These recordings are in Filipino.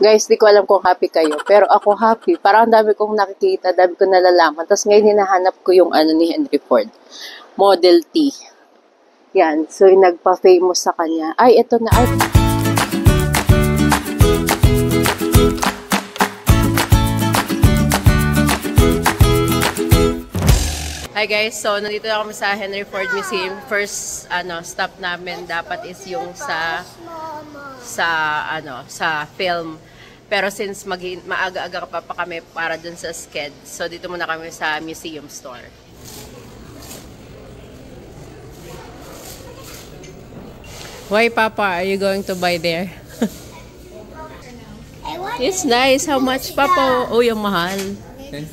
Guys, di ko alam kung happy kayo, pero ako happy. Parang dami kong nakikita, dami kong nalalaman. Tapos ngayon hinahanap ko yung ano ni Henry Ford, Model T. Yan, so yung nagpa-famous sa kanya. Ay, ito na. Ay. Hi guys, so nandito na kami sa Henry Ford Museum. First stop namin dapat is yung sa film. Pero since maaga-aga pa kami para dun sa sked, so dito muna kami sa museum store. Why, Papa, are you going to buy there? It's nice. How much, Papa? Oh, yung mahal. $10,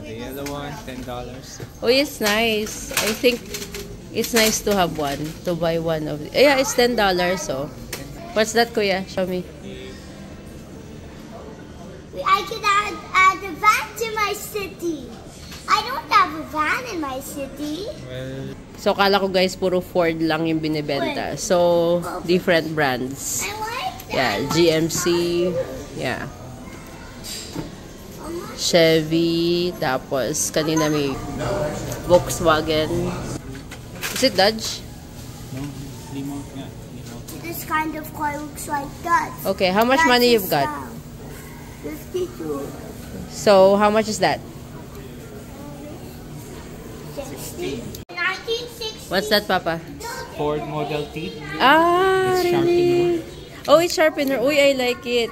the yellow one, $10. Oh, it's nice. I think it's nice to have one, to buy one of it. Yeah, it's $10, so. What's that, Kuya? Show me. I could add a van to my city. I don't have a van in my city. Well, So, kala ko guys, puro Ford lang yung binibenta. So, different brands. I like that. Yeah, GMC. Yeah. Chevy. Tapos, kanina may Volkswagen. Is it Dodge? no, limo nga. This kind of car looks like that. Okay, how much money you've got? 52. So, how much is that? 60. 1960. What's that, Papa? Ford Model T. Ah, It's really? Oh, it's sharpener. Uy, I like it.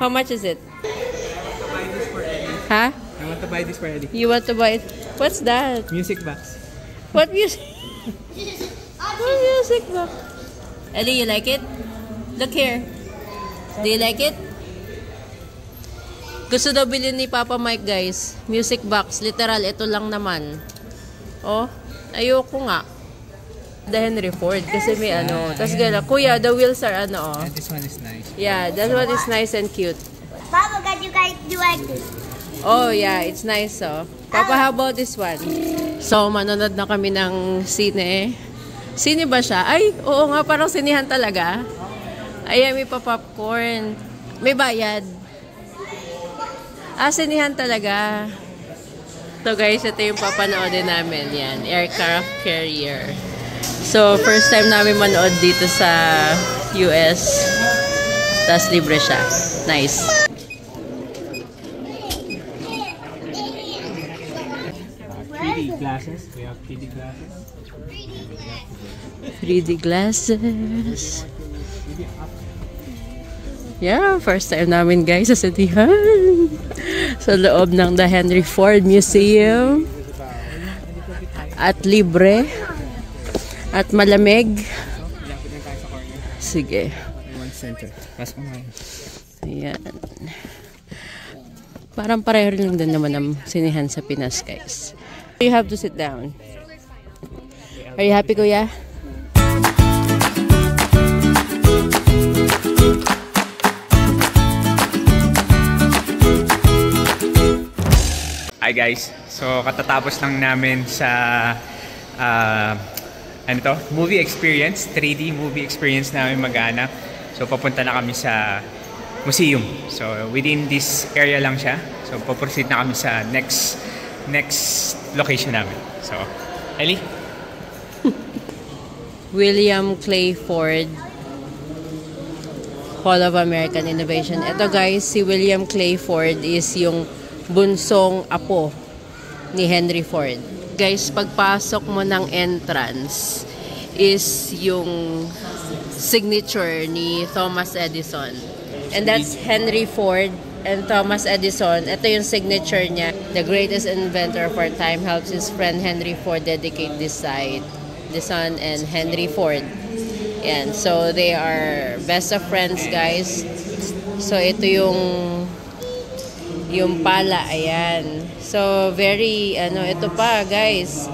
How much is it? Huh? I want to buy this for Eddie. You want to buy it? What's that? Music box. What music? What music box? Ellie, you like it? Look here. Do you like it? Gusto daw bilhin ni Papa Mike, guys. Music box. Literal, ito lang naman. Oh, ayoko nga. The Henry Ford. Kasi may ano. Tapos gala, Kuya, the wheels are ano, oh. And this one is nice. Yeah, that one is nice and cute. Papa, got you guys do like this. Oh, yeah, it's nice, oh. Papa, how about this one? So, manonood na kami ng sine. Sine ba siya? Ay, oo nga, parang sinihan talaga. Ayan, may pa-popcorn. May bayad. Ah, sinihan talaga. So, guys, ito yung papanoodin namin. Yan, aircraft carrier. So, first time namin manood dito sa US. Tapos libre siya. Nice. 3D glasses. We have 3D glasses. 3D glasses. Yeah, first time namin guys sa Sitihan. Sa loob ng The Henry Ford Museum. At libre. At malamig. Sige. One center. That's mine. Ayan. Parang pareho rin lang din naman ang sinihan sa Pinas, guys. You have to sit down. Are you happy, Kuya? Hi guys. So katatapos lang namin sa movie experience, 3D movie experience namin mag-ana. So papunta na kami sa museum. So within this area lang siya. So paproceed na kami sa next location namin. So, Ellie? William Clay Ford Hall of American Innovation. Ito guys, si William Clay Ford is yung bunsong apo ni Henry Ford. Guys, pagpasok mo ng entrance is yung signature ni Thomas Edison. And that's Henry Ford and Thomas Edison. Ito yung signature niya. The greatest inventor of our time helps his friend Henry Ford dedicate this site. The son and Henry Ford. Yan. So, they are best of friends, guys. So, ito yung pala. Ayan. So, very, ito pa, guys.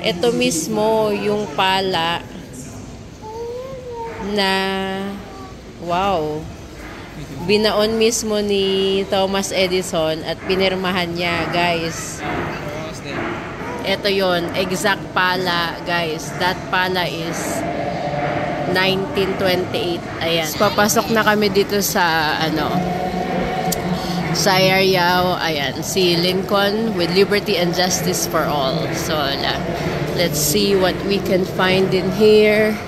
Ito mismo yung pala na, wow, binaon mismo ni Thomas Edison at pinirmahan niya, guys. Ito yon, exact pala, guys. That pala is 1928. Ayan. Papasok na kami dito sa, sa area. Ayan, si Lincoln with liberty and justice for all. So, let's see what we can find in here.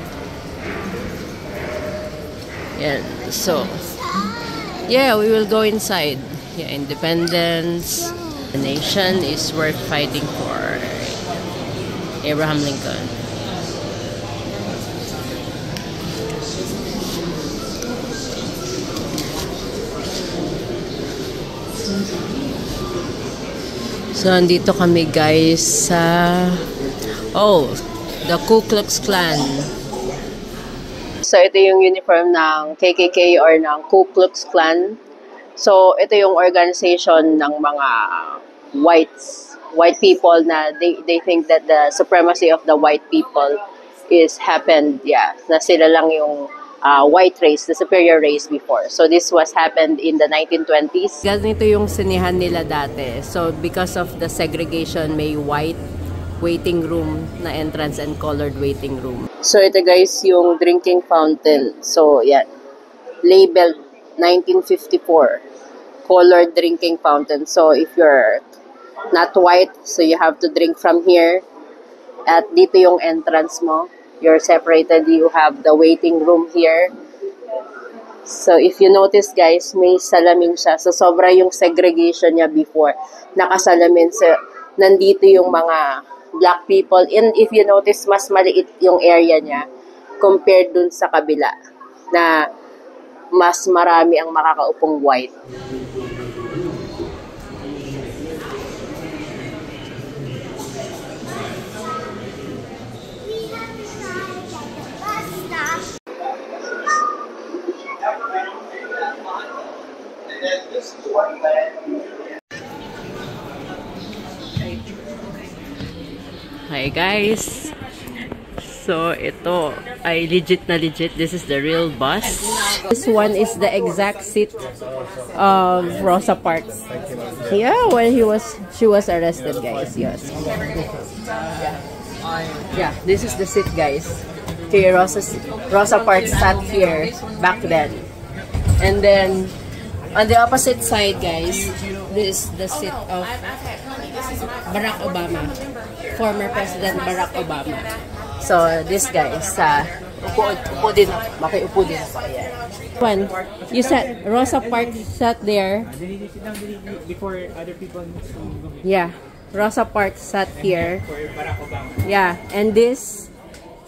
Ayan, so, yeah, we will go inside. Yeah, independence. The nation is worth fighting for. Abraham Lincoln. So, andito kami guys sa the Ku Klux Klan. So, ito yung uniform ng KKK or ng Ku Klux Klan. So, ito yung organization ng mga white people na they think that the supremacy of the white people is happened, na sila lang yung white race, the superior race before. So this was happened in the 1920s. Ganito yung sinihan nila dati. So because of the segregation, may white waiting room na entrance and colored waiting room. So ito guys yung drinking fountain. So yan, labeled 1954 colored drinking fountain. So if you're not white, so you have to drink from here. At dito yung entrance mo. You're separated, you have the waiting room here. So, if you notice guys, may salamin siya. So, sobra yung segregation niya before. Nakasalamin. So, nandito yung mga black people. And if you notice, mas maliit yung area niya compared dun sa kabila na mas marami ang makakaupong white. Hi guys, so ito ay legit na legit. This is the real bus. This one is the exact seat of Rosa Parks. Yeah, when she was arrested guys. Yes. Yeah, this is the seat guys. Okay, Rosa Parks sat here back then. And then on the opposite side guys, this is the seat of Barack Obama, former President Barack Obama. So, this guys, upo din ako. Makiupo din ako. One, you sat, Rosa Parks sat there. Before other people. Yeah, Rosa Parks sat here. Yeah, and this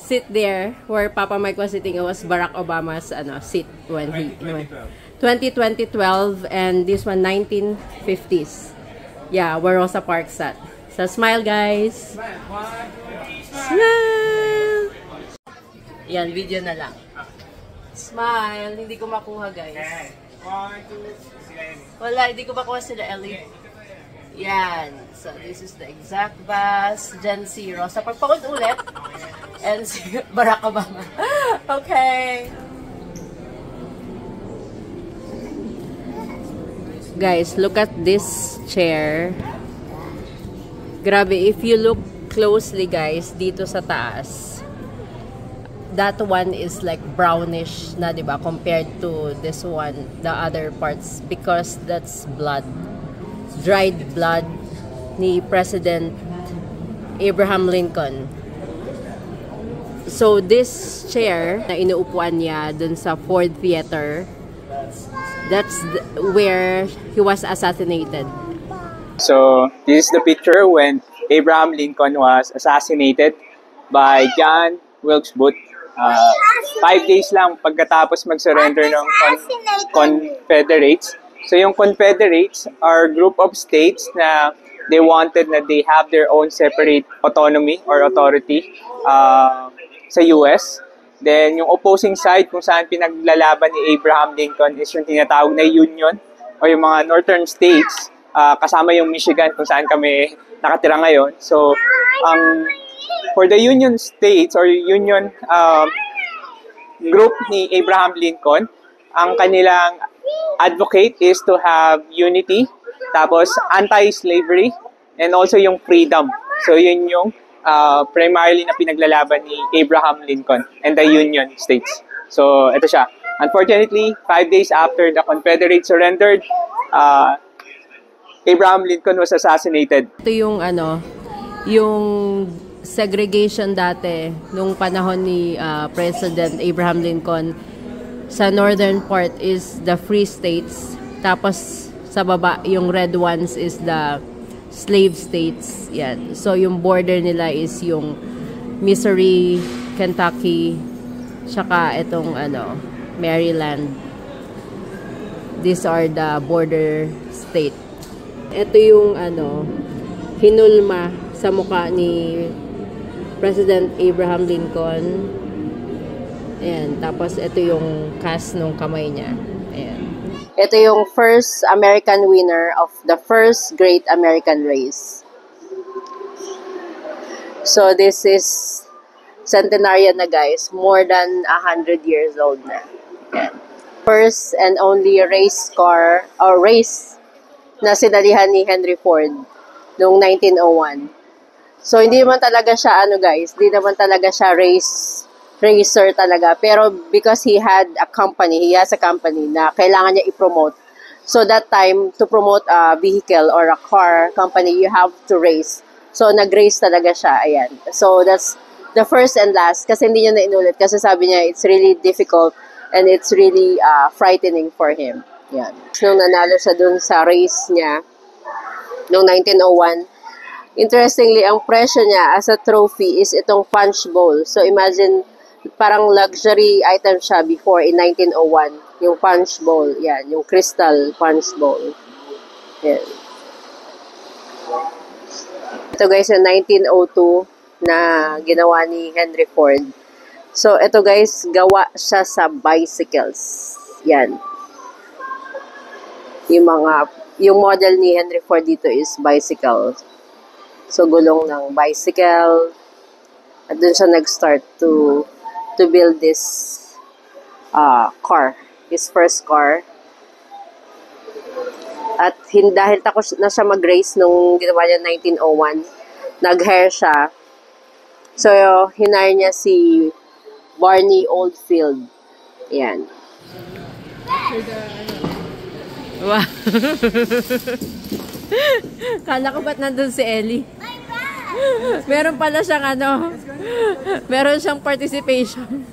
seat there, where Papa Mike was sitting, it was Barack Obama's seat when he 2012, and this one 1950s. Yeah, where Rosa Parks sat. So, smile, guys. Smile! Yan, video na lang. Smile. Hindi ko makuha, guys. Wala, hindi ko makuha sila, Ellie. Yan. So, this is the exact bus. Gen Z, Rosa Parks. Pakot ulit. And si Barack Obama. Okay. Guys, look at this chair. Grabe, if you look closely guys, dito sa taas, that one is like brownish na, diba? Compared to this one, the other parts, because that's blood. Dried blood ni President Abraham Lincoln. So, this chair na inuupuan niya dun sa Ford Theater, that's where he was assassinated. So, this is the picture when Abraham Lincoln was assassinated by John Wilkes Booth. 5 days lang pagkatapos mag-surrender ng Confederates. So, yung Confederates are group of states na they wanted na they have their own separate autonomy or authority sa US. Then, yung opposing side kung saan pinaglalaban ni Abraham Lincoln is yung tinatawag na Union o yung mga northern states, kasama yung Michigan kung saan kami nakatira ngayon. So, for the Union states or Union group ni Abraham Lincoln, ang kanilang advocate is to have unity, tapos anti-slavery, and also yung freedom. So, yun yung primarily na pinaglalaban ni Abraham Lincoln and the Union States. So, ito siya. Unfortunately, 5 days after the Confederates surrendered, Abraham Lincoln was assassinated. Ito yung yung segregation dati nung panahon ni President Abraham Lincoln. Sa northern part is the free states, tapos sa baba yung red ones is the slave states. Yan. So yung border nila is yung Missouri, Kentucky, tsaka itong Maryland. These are the border state. Ito yung hinulma sa mukha ni President Abraham Lincoln. Ayan. Tapos ito yung cast ng kamay niya. Ayan. Ito yung first American winner of the first Great American Race. So this is centenarian na guys. More than 100 years old na. Ayan. First and only race car or race na sinalihan ni Henry Ford noong 1901. So, hindi naman talaga siya, guys, hindi naman talaga siya racer talaga. Pero because he has a company na kailangan niya i-promote. So, that time, to promote a vehicle or a car company, you have to race. So, nag-race talaga siya, ayan. So, that's the first and last. Kasi hindi niya na inulit. Kasi sabi niya, it's really difficult and it's really frightening for him. Yan. Nung nanalo siya dun sa race niya, noong 1901, interestingly, ang presyo niya as a trophy is itong punch bowl. So, imagine, parang luxury item siya before in 1901. Yung punch bowl. Yan, yung crystal punch bowl. Yan. Ito guys, yung 1902 na ginawa ni Henry Ford. So, ito guys, gawa siya sa bicycles. Yan. Yung model ni Henry Ford dito is bicycle. So, gulong ng bicycle. At dun siya nag-start to build this car. His first car. At dahil takot na siya mag-race nung ginawa niya 1901, nag-hire siya. So, hinire niya si Barney Oldfield. Yan. Wow. Kala ko ba't nandun si Ellie? Meron pala siyang meron siyang participation.